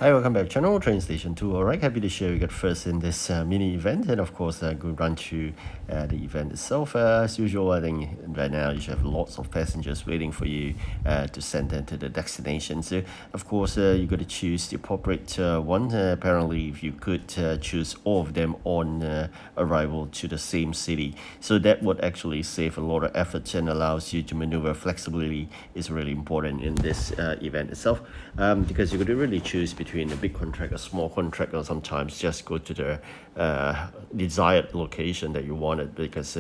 Hi, welcome back to channel TrainStation2. Alright, happy to share you got first in this mini event, and of course go run through the event itself. As usual, I think right now you should have lots of passengers waiting for you to send them to the destination. So of course you got to choose the appropriate one. Apparently, if you could choose all of them on arrival to the same city, so that would actually save a lot of effort and allows you to maneuver flexibility is really important in this event itself, because you got to really choose between a big contract, a small contract, or sometimes just go to the desired location that you wanted, because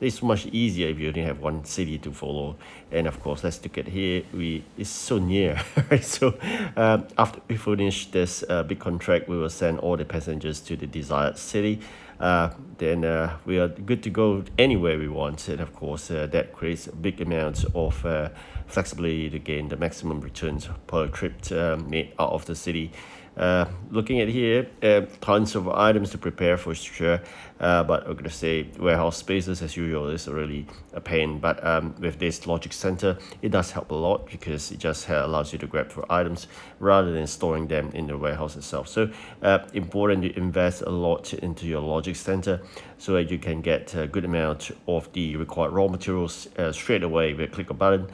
it's much easier if you only have one city to follow. And of course, let's look at here. It's so near, right? So after we finish this big contract, we will send all the passengers to the desired city. Then we are good to go anywhere we want, and of course that creates a big amount of flexibility to gain the maximum returns per trip made out of the city. Looking at here, tons of items to prepare for sure, but I'm gonna say warehouse spaces as usual is really a pain, but with this logic center it does help a lot, because it just allows you to grab for items rather than storing them in the warehouse itself. So important to invest a lot into your logic center so that you can get a good amount of the required raw materials straight away with a click of a button.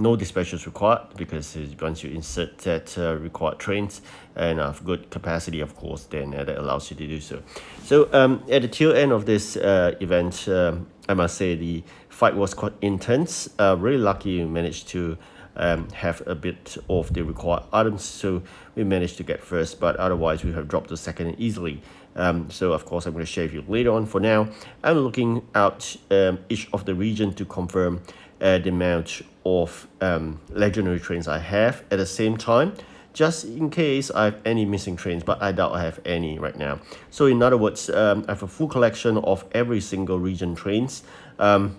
No dispatches required, because once you insert that required trains and of good capacity, of course, then that allows you to do so. So at the tail end of this event, I must say the fight was quite intense. Really lucky we managed to have a bit of the required items, so we managed to get first, but otherwise we have dropped to second easily. So of course I'm going to share with you later on. For now, I'm looking out each of the region to confirm the amount of legendary trains I have at the same time, just in case I have any missing trains, but I doubt I have any right now. So in other words, I have a full collection of every single region trains. The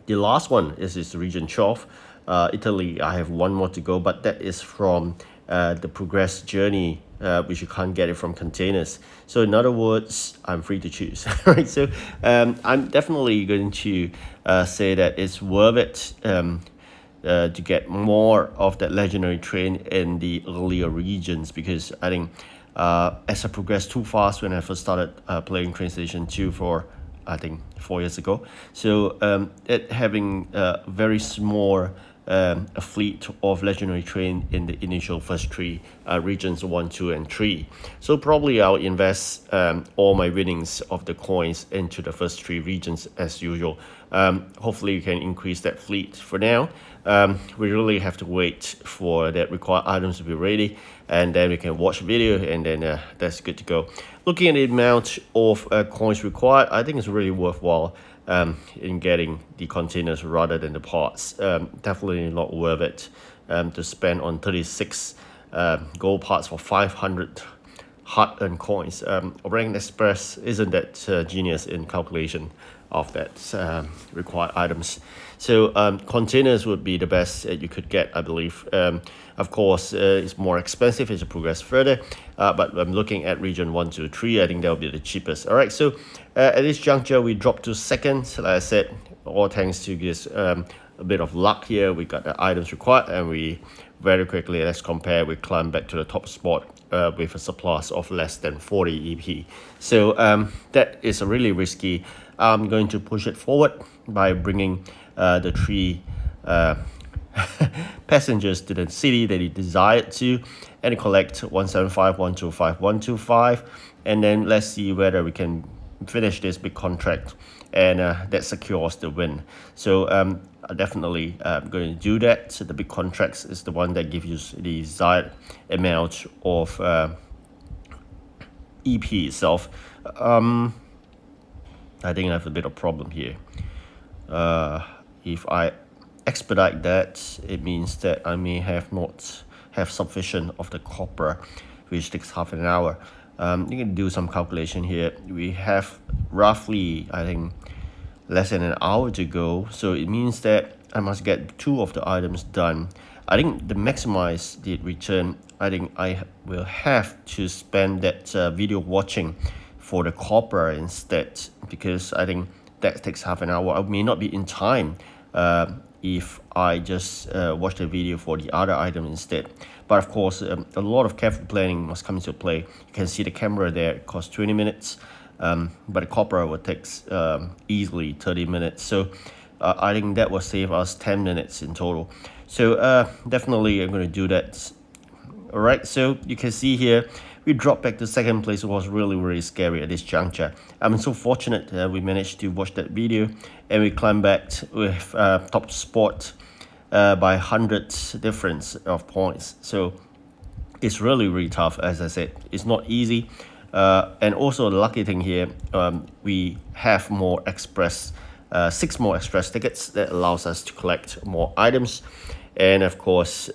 last one is region 12, Italy. I have one more to go, but that is from the progress journey, which you can't get it from containers. So in other words, I'm free to choose. Right? So I'm definitely going to say that it's worth it to get more of that legendary train in the earlier regions, because I think as I progressed too fast when I first started playing TrainStation2 for I think 4 years ago. So it having a very small a fleet of legendary train in the initial first three regions 1, 2, and 3. So probably I'll invest all my winnings of the coins into the first three regions as usual. Hopefully you can increase that fleet. For now, we really have to wait for that required items to be ready, and then we can watch video, and then that's good to go. Looking at the amount of coins required, I think it's really worthwhile in getting the containers rather than the parts. Definitely not worth it to spend on 36 gold parts for 500 hard-earned coins. Orient Express isn't that genius in calculation of that required items. So containers would be the best you could get, I believe. Of course, it's more expensive as you progress further, but I'm looking at region 1, 2, 3. I think that will be the cheapest. All right, so at this juncture, we dropped to second. Like I said, all thanks to this a bit of luck here. We got the items required, and we very quickly, let's compare, we climbed back to the top spot with a surplus of less than 40 EP. So that is a really risky. I'm going to push it forward by bringing the three passengers to the city that he desired to, and collect 175, 125, 125, and then let's see whether we can finish this big contract, and that secures the win. So I definitely going to do that. So the big contracts is the one that gives you the desired amount of EP itself. I think I have a bit of problem here. If I expedite that, it means that I may have not have sufficient of the copper, which takes half an hour. You can do some calculation here. We have roughly, I think, less than an hour to go, so it means that I must get 2 of the items done. I think to maximize the return, I think I will have to spend that video watching for the copper instead, because I think that takes half an hour. I may not be in time if I just watch the video for the other item instead. But of course, a lot of careful planning must come into play. You can see the camera there, it costs 20 minutes, but the copper will take easily 30 minutes. So I think that will save us 10 minutes in total. So definitely I'm going to do that. All right, so you can see here, we dropped back to second place. It was really scary at this juncture. I'm so fortunate we managed to watch that video, and we climbed back with top spot by hundreds difference of points. So it's really tough. As I said, it's not easy. And also the lucky thing here, we have more express, 6 more express tickets that allows us to collect more items. And of course,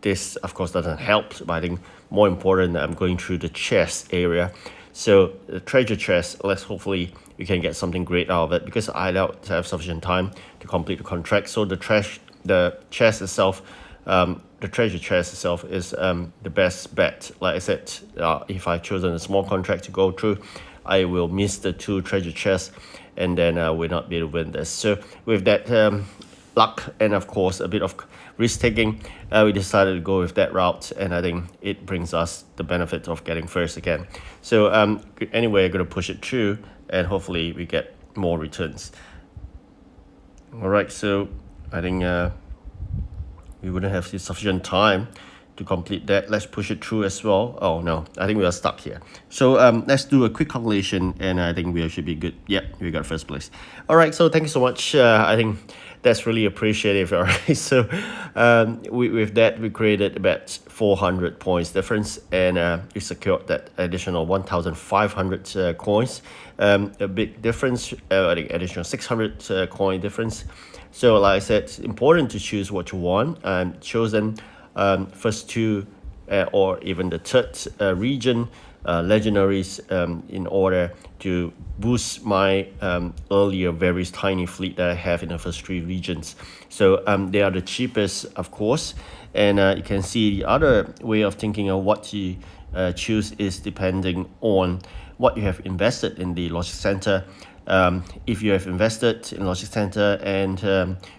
this of course doesn't help, but I think more important, I'm going through the chest area. So the treasure chest, let's hopefully we can get something great out of it, because I don't have sufficient time to complete the contract. So the chest itself, the treasure chest itself is the best bet. Like I said, if I've chosen a small contract to go through, I will miss the 2 treasure chests, and then we'll not be able to win this. So with that luck and of course a bit of risk taking, we decided to go with that route, and I think it brings us the benefit of getting first again. So anyway, I'm going to push it through, and hopefully we get more returns. All right, so I think we wouldn't have sufficient time to complete that. Let's push it through as well. Oh no, I think we are stuck here. So let's do a quick calculation, and I think we should be good. Yep, we got first place. All right, so thank you so much. I think that's really appreciative. All right, so with that, we created about 400 points difference, and we secured that additional 1,500 coins. A big difference, I think additional 600 coin difference. So like I said, it's important to choose what you want. Chosen first 2 or even the third region legendaries in order to boost my earlier very tiny fleet that I have in the first 3 regions. So they are the cheapest, of course, and you can see the other way of thinking of what to choose is depending on what you have invested in the logic center. If you have invested in logic center and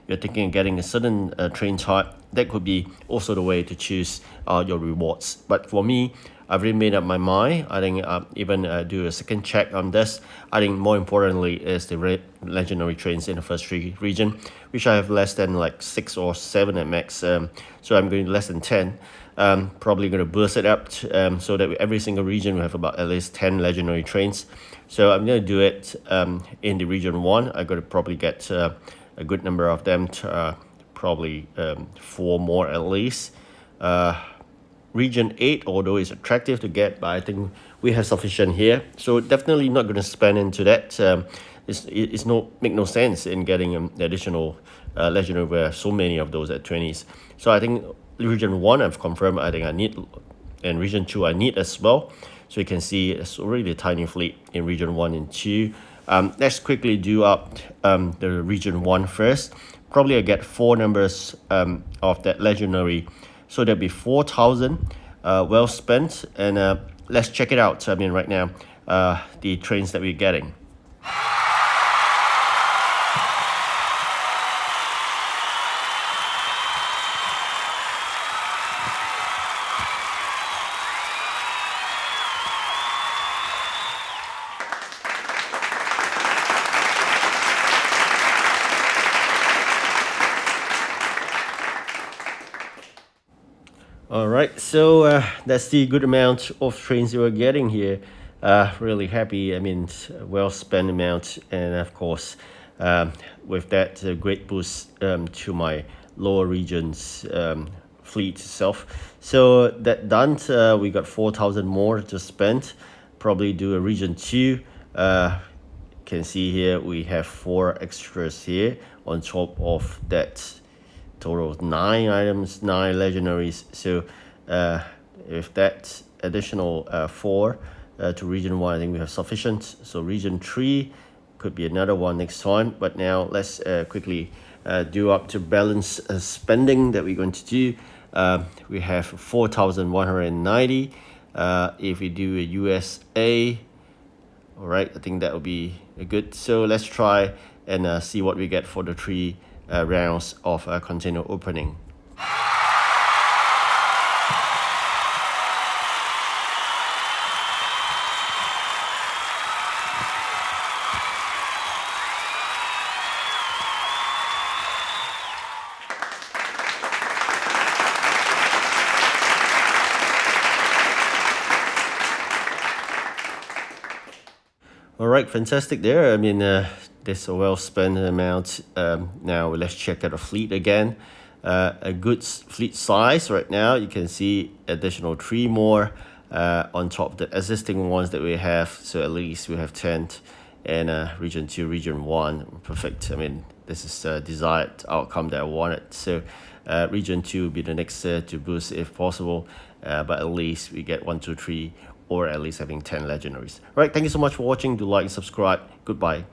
you're thinking of getting a certain train type, that could be also the way to choose your rewards. But for me, I've already made up my mind. I think even do a second check on this. I think more importantly is the legendary trains in the first 3 region, which I have less than like 6 or 7 at max. So I'm going less than 10. Probably going to burst it up so that every single region will have about at least 10 legendary trains. So I'm going to do it in the region 1. I'm going to probably get a good number of them, probably 4 more at least. Region 8, although it's attractive to get, but I think we have sufficient here. So definitely not going to spend into that. It's make no sense in getting additional legendary where so many of those at 20s. So I think region 1 I've confirmed I think I need, and region 2 I need as well. So you can see it's already a tiny fleet in region 1 and 2. Let's quickly do up the region 1 first. Probably I get 4 numbers of that legendary, so there'll be 4,000 well spent. And let's check it out. I mean, right now the trains that we're getting. All right, so that's the good amount of trains you are getting here. Really happy. I mean, well spent amount, and of course, with that great boost to my lower regions fleet itself. So that done, we got 4,000 more to spend. Probably do a region 2. Can see here we have 4 extras here on top of that. Total of 9 items, 9 legendaries. So with that additional 4 to region 1, I think we have sufficient. So region 3 could be another one next time. But now let's quickly do up to balance spending that we're going to do. We have 4,190. If we do a USA, all right, I think that will be good. So let's try and see what we get for the 3 rounds of container opening. All right, fantastic there. I mean, there's a well spent amount. Now let's check out the fleet again. A good fleet size right now. You can see additional 3 more on top of the existing ones that we have. So at least we have 10 and region 2, region 1. Perfect. I mean, this is a desired outcome that I wanted. So region 2 will be the next to boost if possible. But at least we get 1, 2, 3, or at least having 10 legendaries. All right, thank you so much for watching. Do like and subscribe. Goodbye.